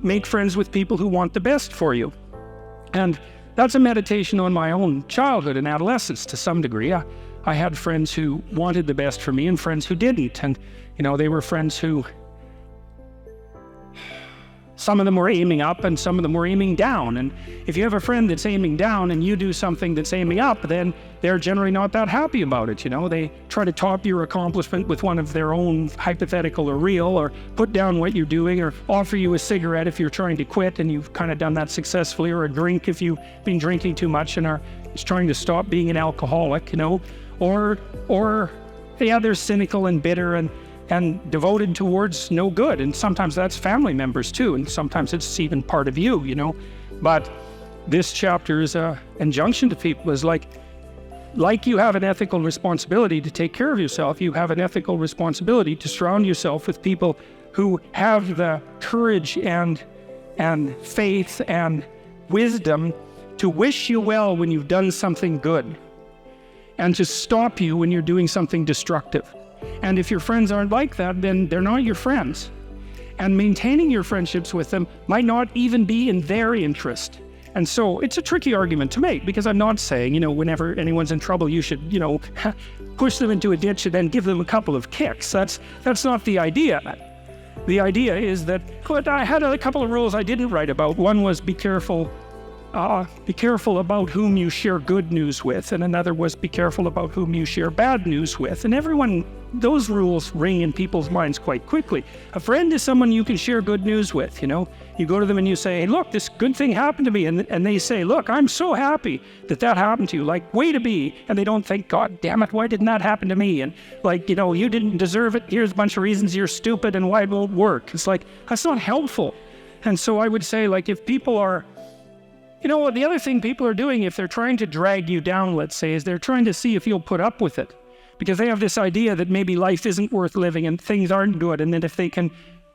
make friends with people who want the best for you. And that's a meditation on my own childhood and adolescence to some degree. I had friends who wanted the best for me and friends who didn't. And, they were friends who, some of them were aiming up and some of them were aiming down. And if you have a friend that's aiming down and you do something that's aiming up, then they're generally not that happy about it. They try to top your accomplishment with one of their own, hypothetical or real, or put down what you're doing, or offer you a cigarette if you're trying to quit and you've kind of done that successfully, or a drink if you've been drinking too much and are just trying to stop being an alcoholic, or they're cynical and bitter and devoted towards no good. And sometimes that's family members too, and sometimes it's even part of you, But this chapter is an injunction to people, is like you have an ethical responsibility to take care of yourself, you have an ethical responsibility to surround yourself with people who have the courage and faith and wisdom to wish you well when you've done something good, and to stop you when you're doing something destructive. And if your friends aren't like that, then they're not your friends. And maintaining your friendships with them might not even be in their interest. And so it's a tricky argument to make, because I'm not saying, whenever anyone's in trouble, you should, push them into a ditch and then give them a couple of kicks. That's not the idea. The idea is that, but I had a couple of rules I didn't write about. One was be careful about whom you share good news with, and another was be careful about whom you share bad news with. And those rules ring in people's minds quite quickly. A friend is someone you can share good news with, You go to them and you say, hey, look, this good thing happened to me. And they say, look, I'm so happy that happened to you. Like, way to be. And they don't think, God damn it, why didn't that happen to me? And you didn't deserve it. Here's a bunch of reasons you're stupid and why it won't work. It's like, that's not helpful. And so I would say, if people are, the other thing people are doing, if they're trying to drag you down, let's say, is they're trying to see if you'll put up with it. Because they have this idea that maybe life isn't worth living and things aren't good. And that if they can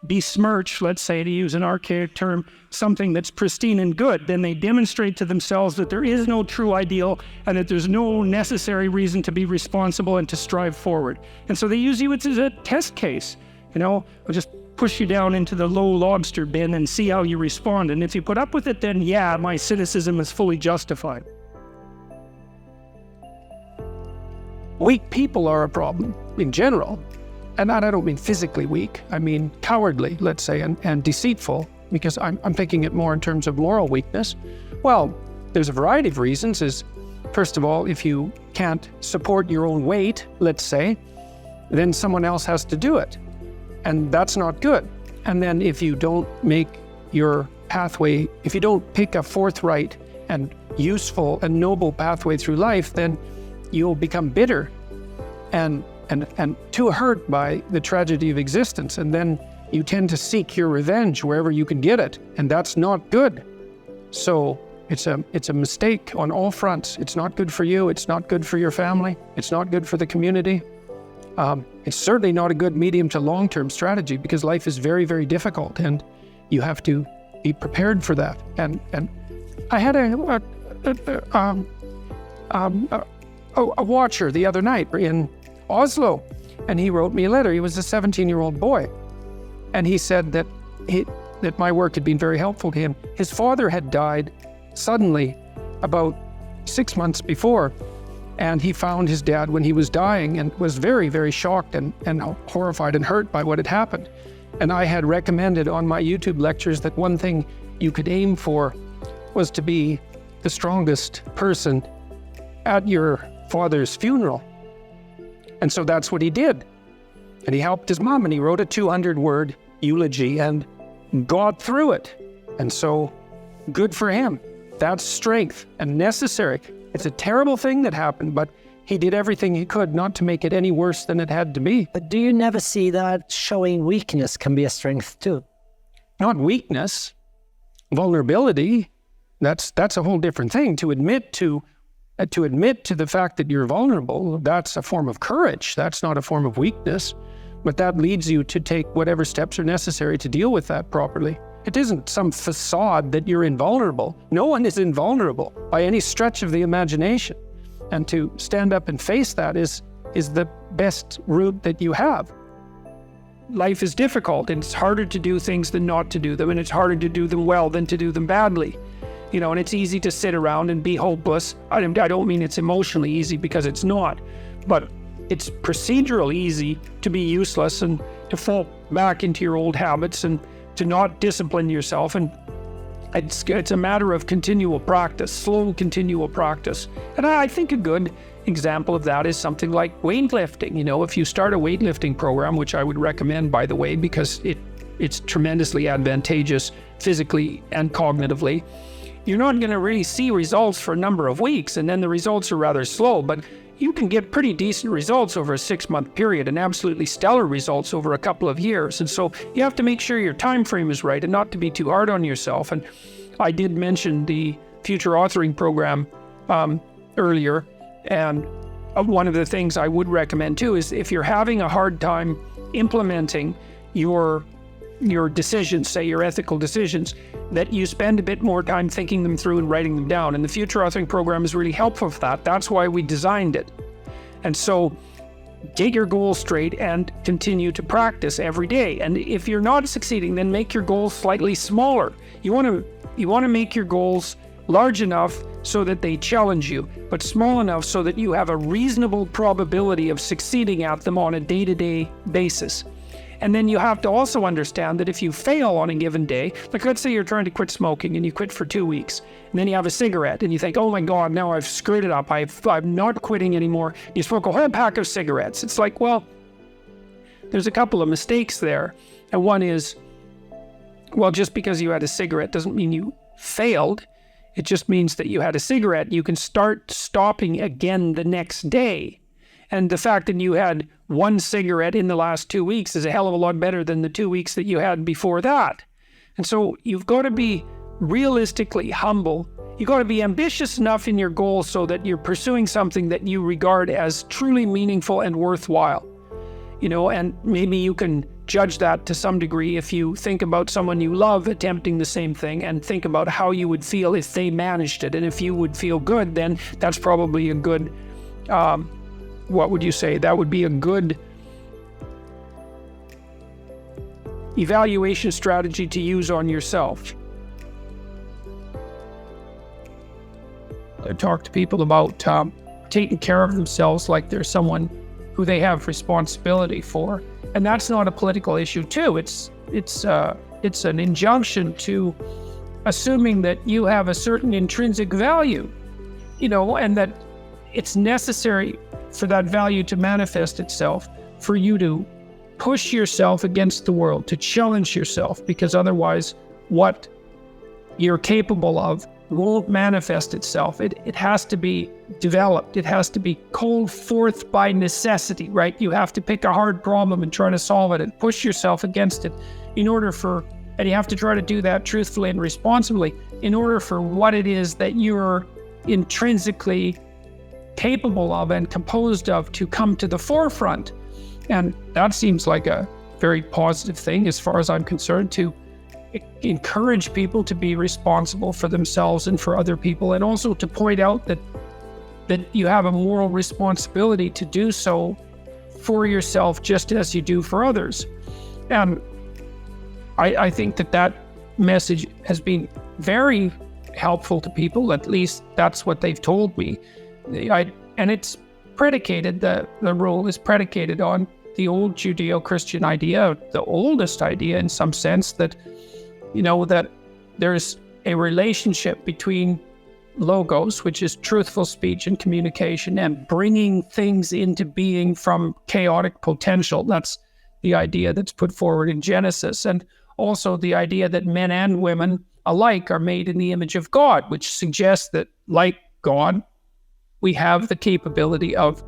besmirch, let's say, to use an archaic term, something that's pristine and good, then they demonstrate to themselves that there is no true ideal and that there's no necessary reason to be responsible and to strive forward. And so they use you as a test case. They'll just push you down into the low lobster bin and see how you respond. And if you put up with it, then yeah, my cynicism is fully justified. Weak people are a problem in general. And I don't mean physically weak, I mean cowardly, let's say, and deceitful, because I'm thinking it more in terms of moral weakness. Well, there's a variety of reasons. First of all, if you can't support your own weight, let's say, then someone else has to do it. And that's not good. And then if you don't make your pathway, if you don't pick a forthright and useful and noble pathway through life, then you'll become bitter and too hurt by the tragedy of existence. And then you tend to seek your revenge wherever you can get it. And that's not good. So it's a mistake on all fronts. It's not good for you. It's not good for your family. It's not good for the community. It's certainly not a good medium to long-term strategy, because life is very, very difficult and you have to be prepared for that. And I had a watcher the other night in Oslo, and he wrote me a letter. He was a 17-year-old boy, and he said that my work had been very helpful to him. His father had died suddenly about 6 months before, and he found his dad when he was dying and was very, very shocked and horrified and hurt by what had happened. And I had recommended on my YouTube lectures that one thing you could aim for was to be the strongest person at your father's funeral. And so that's what he did. And he helped his mom, and he wrote a 200-word eulogy and got through it. And so, good for him. That's strength and necessary. It's a terrible thing that happened, but he did everything he could not to make it any worse than it had to be. But do you never see that showing weakness can be a strength too? Not weakness, vulnerability. That's a whole different thing. To admit to the fact that you're vulnerable, that's a form of courage. That's not a form of weakness. But that leads you to take whatever steps are necessary to deal with that properly. It isn't some facade that you're invulnerable. No one is invulnerable by any stretch of the imagination. And to stand up and face that is the best route that you have. life is difficult, and it's harder to do things than not to do them, and it's harder to do them well than to do them badly. And it's easy to sit around and be hopeless. I don't mean it's emotionally easy, because it's not, but it's procedural easy to be useless and to fall back into your old habits and to not discipline yourself. And it's a matter of continual practice, slow continual practice. And I think a good example of that is something like weightlifting. If you start a weightlifting program, which I would recommend, by the way, because it's tremendously advantageous physically and cognitively, you're not going to really see results for a number of weeks, and then the results are rather slow, but you can get pretty decent results over a 6-month period and absolutely stellar results over a couple of years. And so you have to make sure your time frame is right and not to be too hard on yourself. And I did mention the future authoring program earlier, and one of the things I would recommend too is, if you're having a hard time implementing your decisions, say your ethical decisions, that you spend a bit more time thinking them through and writing them down. And the future authoring program is really helpful for that. That's why we designed it. And so get your goals straight and continue to practice every day. And if you're not succeeding, then make your goals slightly smaller. You want to make your goals large enough so that they challenge you, but small enough so that you have a reasonable probability of succeeding at them on a day-to-day basis. And then you have to also understand that if you fail on a given day, like let's say you're trying to quit smoking and you quit for 2 weeks, and then you have a cigarette and you think, oh my God, now I've screwed it up. I'm not quitting anymore. You smoke a whole pack of cigarettes. It's like, well, there's a couple of mistakes there. And one is, well, just because you had a cigarette doesn't mean you failed. It just means that you had a cigarette. You can start stopping again the next day. And the fact that you had one cigarette in the last 2 weeks is a hell of a lot better than the 2 weeks that you had before that. And so you've got to be realistically humble. You've got to be ambitious enough in your goals so that you're pursuing something that you regard as truly meaningful and worthwhile. And maybe you can judge that to some degree if you think about someone you love attempting the same thing, and think about how you would feel if they managed it. And if you would feel good, then that's probably a good what would you say? That would be a good evaluation strategy to use on yourself. I talk to people about taking care of themselves like they're someone who they have responsibility for, and that's not a political issue too. It's an injunction to assuming that you have a certain intrinsic value, and that it's necessary for that value to manifest itself, for you to push yourself against the world, to challenge yourself, because otherwise what you're capable of won't manifest itself. It has to be developed. It has to be called forth by necessity, right? You have to pick a hard problem and try to solve it and push yourself against it and you have to try to do that truthfully and responsibly in order for what it is that you're intrinsically capable of and composed of to come to the forefront. And that seems like a very positive thing as far as I'm concerned, to encourage people to be responsible for themselves and for other people, and also to point out that you have a moral responsibility to do so for yourself just as you do for others. And I think that message has been very helpful to people. At least that's what they've told me. And it's predicated, the rule is predicated on the old Judeo-Christian idea, the oldest idea in some sense, that that there's a relationship between logos, which is truthful speech and communication, and bringing things into being from chaotic potential. That's the idea that's put forward in Genesis. And also the idea that men and women alike are made in the image of God, which suggests that, like God, we have the capability of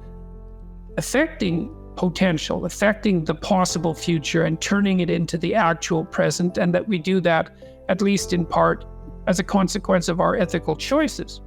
affecting potential, affecting the possible future, and turning it into the actual present, and that we do that, at least in part, as a consequence of our ethical choices.